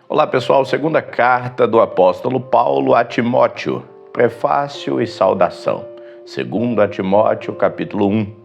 Olá pessoal, segunda carta do apóstolo Paulo a Timóteo, prefácio e saudação. Segundo a Timóteo, capítulo 1.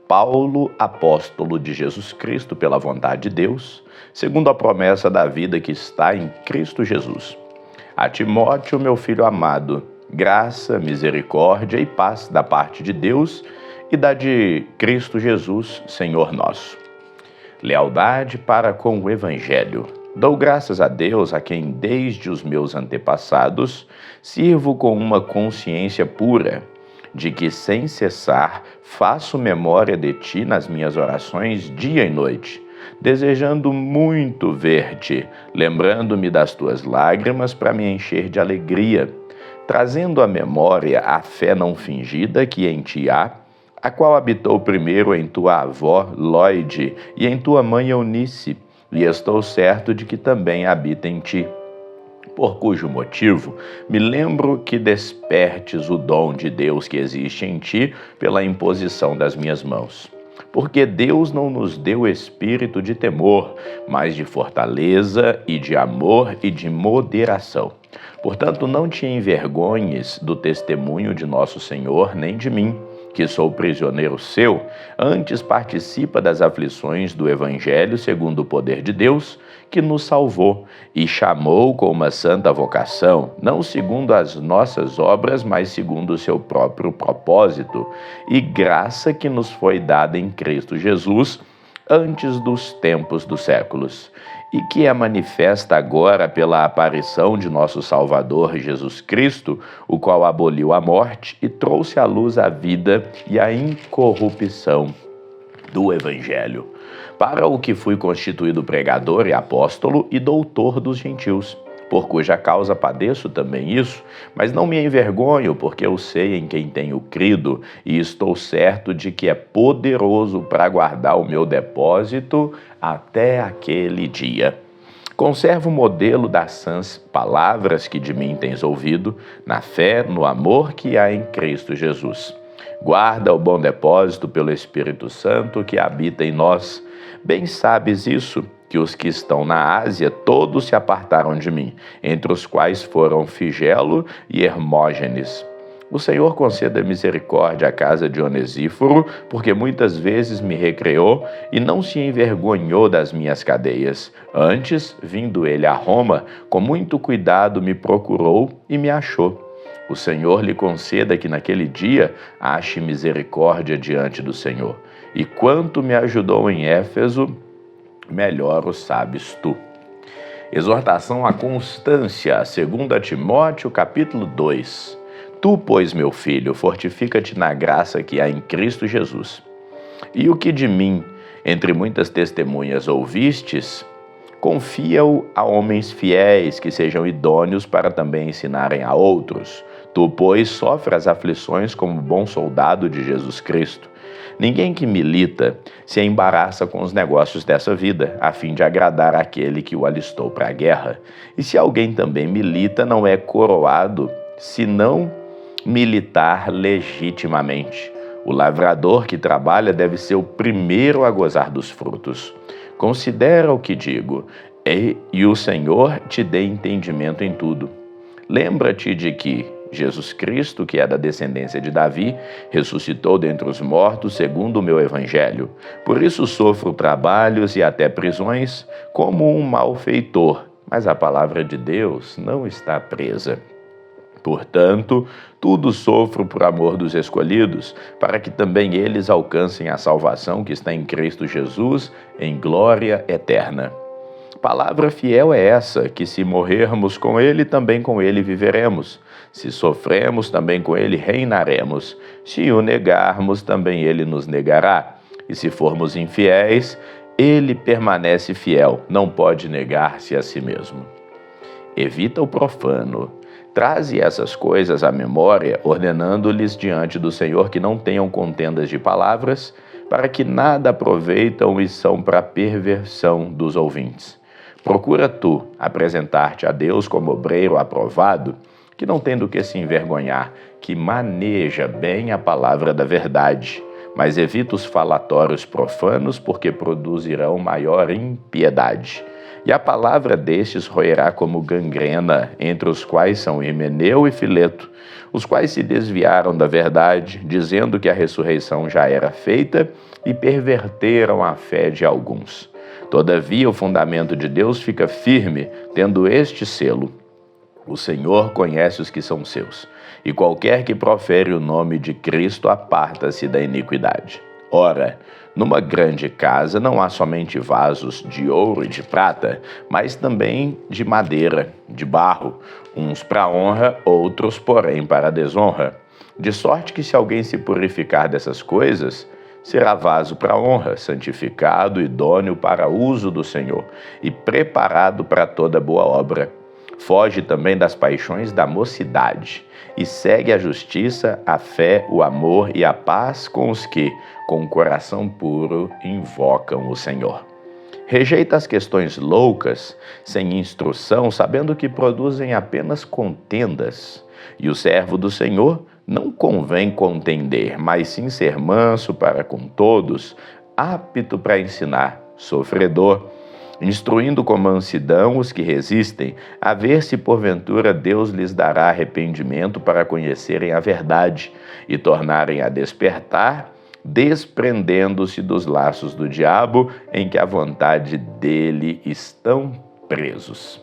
Paulo, apóstolo de Jesus Cristo pela vontade de Deus, segundo a promessa da vida que está em Cristo Jesus. A Timóteo, meu filho amado, graça, misericórdia e paz da parte de Deus e da de Cristo Jesus, Senhor nosso. Lealdade para com o Evangelho. Dou graças a Deus, a quem desde os meus antepassados sirvo com uma consciência pura, de que sem cessar faço memória de ti nas minhas orações dia e noite, desejando muito ver-te, lembrando-me das tuas lágrimas para me encher de alegria, trazendo à memória a fé não fingida que em ti há, a qual habitou primeiro em tua avó Lóide e em tua mãe Eunice, e estou certo de que também habita em ti. Por cujo motivo me lembro que despertes o dom de Deus que existe em ti pela imposição das minhas mãos. Porque Deus não nos deu espírito de temor, mas de fortaleza e de amor e de moderação. Portanto, não te envergonhes do testemunho de nosso Senhor, nem de mim, que sou prisioneiro seu, antes participa das aflições do Evangelho segundo o poder de Deus, que nos salvou e chamou com uma santa vocação, não segundo as nossas obras, mas segundo o seu próprio propósito, e graça que nos foi dada em Cristo Jesus, antes dos tempos dos séculos, e que é manifesta agora pela aparição de nosso Salvador Jesus Cristo, o qual aboliu a morte e trouxe à luz a vida e a incorrupção do Evangelho, para o que fui constituído pregador e apóstolo e doutor dos gentios, por cuja causa padeço também isso, mas não me envergonho, porque eu sei em quem tenho crido e estou certo de que é poderoso para guardar o meu depósito até aquele dia. Conservo o modelo das sãs palavras que de mim tens ouvido, na fé, no amor que há em Cristo Jesus. Guarda o bom depósito pelo Espírito Santo que habita em nós. Bem sabes isso, que os que estão na Ásia todos se apartaram de mim, entre os quais foram Figelo e Hermógenes. O Senhor conceda misericórdia à casa de Onesíforo, porque muitas vezes me recreou e não se envergonhou das minhas cadeias. Antes, vindo ele a Roma, com muito cuidado me procurou e me achou. O Senhor lhe conceda que naquele dia ache misericórdia diante do Senhor. E quanto me ajudou em Éfeso, melhor o sabes tu. Exortação à constância, 2 Timóteo, capítulo 2. Tu, pois, meu filho, fortifica-te na graça que há em Cristo Jesus. E o que de mim, entre muitas testemunhas, ouvistes, confia-o a homens fiéis que sejam idôneos para também ensinarem a outros. Tu, pois, sofre as aflições como bom soldado de Jesus Cristo. Ninguém que milita se embaraça com os negócios dessa vida, a fim de agradar aquele que o alistou para a guerra. E se alguém também milita, não é coroado, senão militar legitimamente. O lavrador que trabalha deve ser o primeiro a gozar dos frutos. Considera o que digo, e o Senhor te dê entendimento em tudo. Lembra-te de que Jesus Cristo, que é da descendência de Davi, ressuscitou dentre os mortos segundo o meu evangelho. Por isso sofro trabalhos e até prisões como um malfeitor, mas a palavra de Deus não está presa. Portanto, tudo sofro por amor dos escolhidos, para que também eles alcancem a salvação que está em Cristo Jesus, em glória eterna. Palavra fiel é essa, que se morrermos com ele, também com ele viveremos. Se sofremos, também com ele reinaremos. Se o negarmos, também ele nos negará. E se formos infiéis, ele permanece fiel, não pode negar-se a si mesmo. Evita o profano. Traze essas coisas à memória, ordenando-lhes diante do Senhor que não tenham contendas de palavras, para que nada aproveitam e são para a perversão dos ouvintes. Procura tu apresentar-te a Deus como obreiro aprovado, que não tem do que se envergonhar, que maneja bem a palavra da verdade, mas evita os falatórios profanos, porque produzirão maior impiedade. E a palavra destes roerá como gangrena, entre os quais são Himeneu e Fileto, os quais se desviaram da verdade, dizendo que a ressurreição já era feita, e perverteram a fé de alguns. Todavia, o fundamento de Deus fica firme, tendo este selo: o Senhor conhece os que são seus, e qualquer que profere o nome de Cristo aparta-se da iniquidade. Ora, numa grande casa não há somente vasos de ouro e de prata, mas também de madeira, de barro, uns para honra, outros, porém, para desonra. De sorte que se alguém se purificar dessas coisas, será vaso para honra, santificado, idôneo para uso do Senhor, e preparado para toda boa obra. Foge também das paixões da mocidade, e segue a justiça, a fé, o amor e a paz com os que, com o coração puro, invocam o Senhor. Rejeita as questões loucas, sem instrução, sabendo que produzem apenas contendas. E o servo do Senhor não convém contender, mas sim ser manso para com todos, apto para ensinar, sofredor, instruindo com mansidão os que resistem, a ver se porventura Deus lhes dará arrependimento para conhecerem a verdade e tornarem a despertar, desprendendo-se dos laços do diabo, em que a vontade dele estão presos.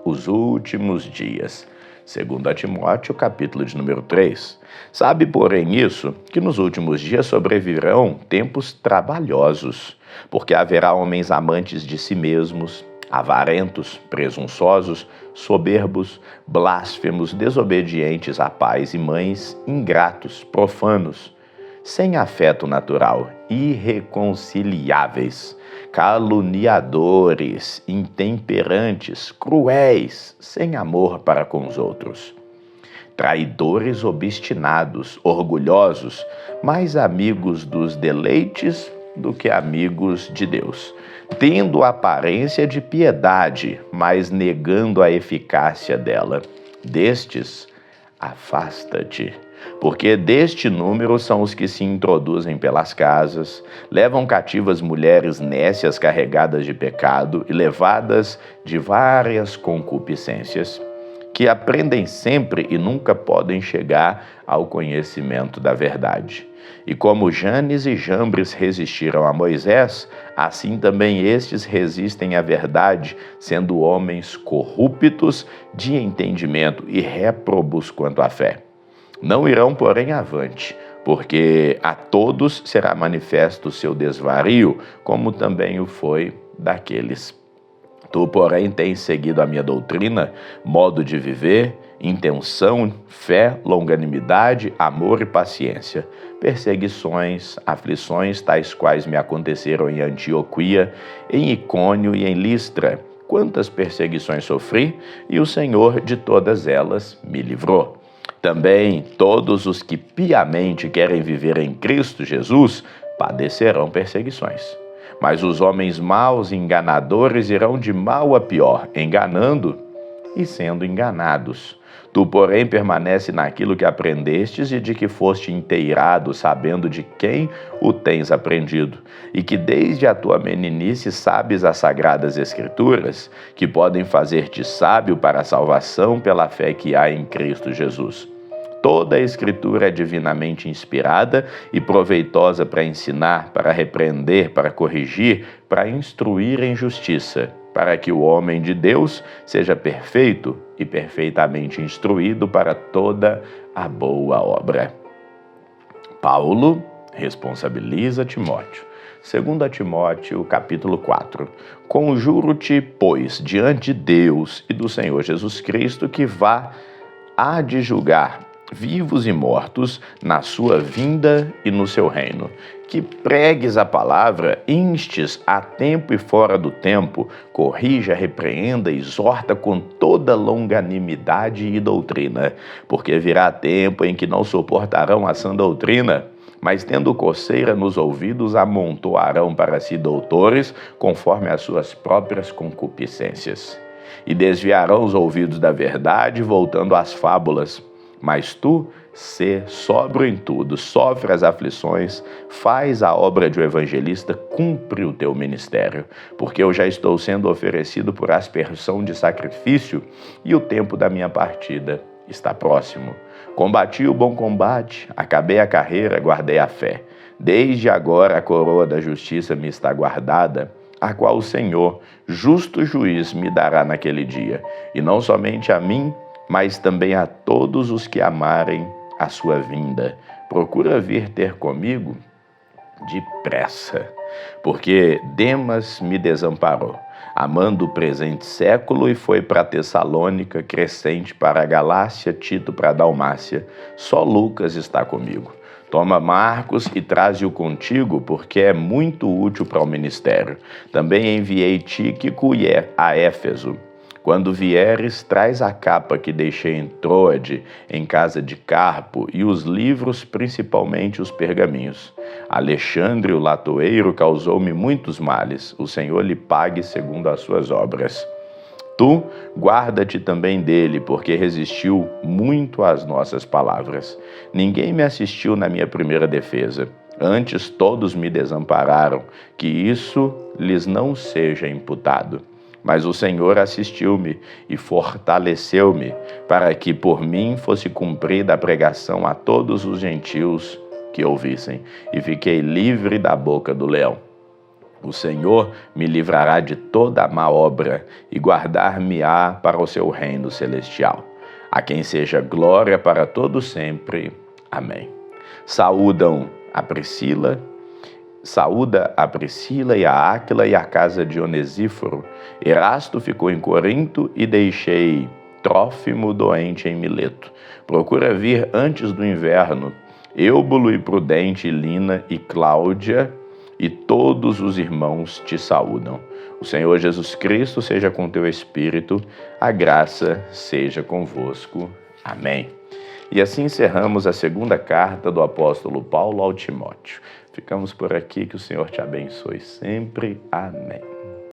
Os últimos dias. 2 Timóteo, capítulo de número 3. Sabe, porém, isso, que nos últimos dias sobrevirão tempos trabalhosos, porque haverá homens amantes de si mesmos, avarentos, presunçosos, soberbos, blasfemos, desobedientes a pais e mães, ingratos, profanos, sem afeto natural, irreconciliáveis, caluniadores, intemperantes, cruéis, sem amor para com os outros, traidores obstinados, orgulhosos, mais amigos dos deleites do que amigos de Deus, tendo aparência de piedade, mas negando a eficácia dela. Destes, afasta-te, porque deste número são os que se introduzem pelas casas, levam cativas mulheres nécias carregadas de pecado e levadas de várias concupiscências, que aprendem sempre e nunca podem chegar ao conhecimento da verdade. E como Janes e Jambres resistiram a Moisés, assim também estes resistem à verdade, sendo homens corruptos de entendimento e réprobos quanto à fé. Não irão, porém, avante, porque a todos será manifesto o seu desvario, como também o foi daqueles. Tu, porém, tens seguido a minha doutrina, modo de viver, intenção, fé, longanimidade, amor e paciência, perseguições, aflições, tais quais me aconteceram em Antioquia, em Icônio e em Listra. Quantas perseguições sofri, e o Senhor de todas elas me livrou. Também todos os que piamente querem viver em Cristo Jesus padecerão perseguições. Mas os homens maus e enganadores irão de mal a pior, enganando e sendo enganados. Tu, porém, permanece naquilo que aprendestes e de que foste inteirado, sabendo de quem o tens aprendido, e que desde a tua meninice sabes as sagradas Escrituras, que podem fazer-te sábio para a salvação pela fé que há em Cristo Jesus. Toda a Escritura é divinamente inspirada e proveitosa para ensinar, para repreender, para corrigir, para instruir em justiça, para que o homem de Deus seja perfeito e perfeitamente instruído para toda a boa obra. Paulo responsabiliza Timóteo. 2 Timóteo, capítulo 4. Conjuro-te, pois, diante de Deus e do Senhor Jesus Cristo, que há de julgar vivos e mortos, na sua vinda e no seu reino. Que pregues a palavra, instes a tempo e fora do tempo, corrija, repreenda, exorta com toda longanimidade e doutrina, porque virá tempo em que não suportarão a sã doutrina, mas tendo coceira nos ouvidos, amontoarão para si doutores, conforme as suas próprias concupiscências. E desviarão os ouvidos da verdade, voltando às fábulas. Mas tu, Sê sóbrio em tudo, sofre as aflições, faz a obra de um evangelista, cumpre o teu ministério, porque eu já estou sendo oferecido por aspersão de sacrifício e o tempo da minha partida está próximo. Combati o bom combate, acabei a carreira, guardei a fé. Desde agora a coroa da justiça me está guardada, a qual o Senhor, justo juiz, me dará naquele dia, e não somente a mim, mas também a todos os que amarem a sua vinda. Procura vir ter comigo depressa, porque Demas me desamparou, amando o presente século, e foi para Tessalônica, Crescente para a Galácia, Tito para a Dalmácia. Só Lucas está comigo. Toma Marcos e traze-o contigo, porque é muito útil para o ministério. Também enviei Tíquico a Éfeso. Quando vieres, traz a capa que deixei em Troade, em casa de Carpo, e os livros, principalmente os pergaminhos. Alexandre, o latoeiro, causou-me muitos males. O Senhor lhe pague segundo as suas obras. Tu, guarda-te também dele, porque resistiu muito às nossas palavras. Ninguém me assistiu na minha primeira defesa. Antes todos me desampararam, que isso lhes não seja imputado. Mas o Senhor assistiu-me e fortaleceu-me, para que por mim fosse cumprida a pregação a todos os gentios que ouvissem, e fiquei livre da boca do leão. O Senhor me livrará de toda a má obra e guardar-me-á para o seu reino celestial. A quem seja glória para todo sempre. Amém. Saúda a Priscila e a Áquila e a casa de Onesíforo. Erasto ficou em Corinto e deixei Trófimo doente em Mileto. Procura vir antes do inverno. Eúbulo e Prudente, Lina e Cláudia e todos os irmãos te saúdam. O Senhor Jesus Cristo seja com teu espírito, a graça seja convosco. Amém. E assim encerramos a segunda carta do apóstolo Paulo ao Timóteo. Ficamos por aqui, que o Senhor te abençoe sempre. Amém.